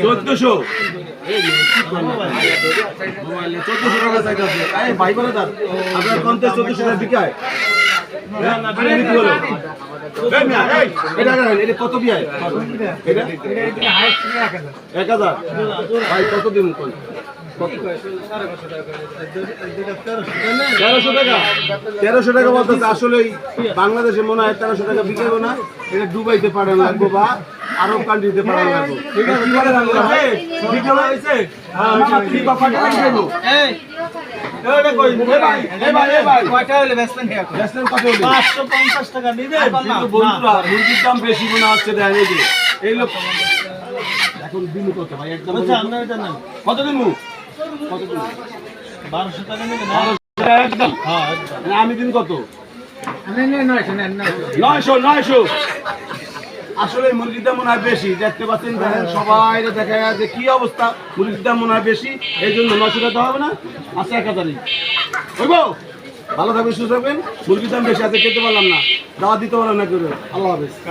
1400 টাকা চাইতেছে। ভাই বলে দাদা আপনার 50-1400 টাকা বিকায় এটা কত বিয়ায়? এটা 1000 ভাই কত দিন? 1300 টাকা বলতেছে। আসলে বাংলাদেশে মনে হয় 1300 টাকা বিকাবো না, এটা দুবাইতে পাঠানো লাগবো বা আরব কান্ট্রিতে পাঠানো লাগবো। মুরগির দাম বেশি মনে হচ্ছে। এই লোক এখন দিন কত ভাই? একদম কত দিন? 1200 টাকা একদম। আমি দিন কত? 900। আসলে মুরগির দাম মনে হয় বেশি, দেখতে পাচ্ছেন সবাই দেখা যায় যে কি অবস্থা, মুরগির দাম মনে হয় বেশি, এই জন্য 900 টাকা হবে না। আচ্ছা 1000ই হইব। ভালো থাকবেন, সুস্থ থাকবেন। মুরগির দাম বেশি আছে, খেতে পারলাম না, দাওয়া দিতে পারলাম না করে। আল্লাহ হাফেজ।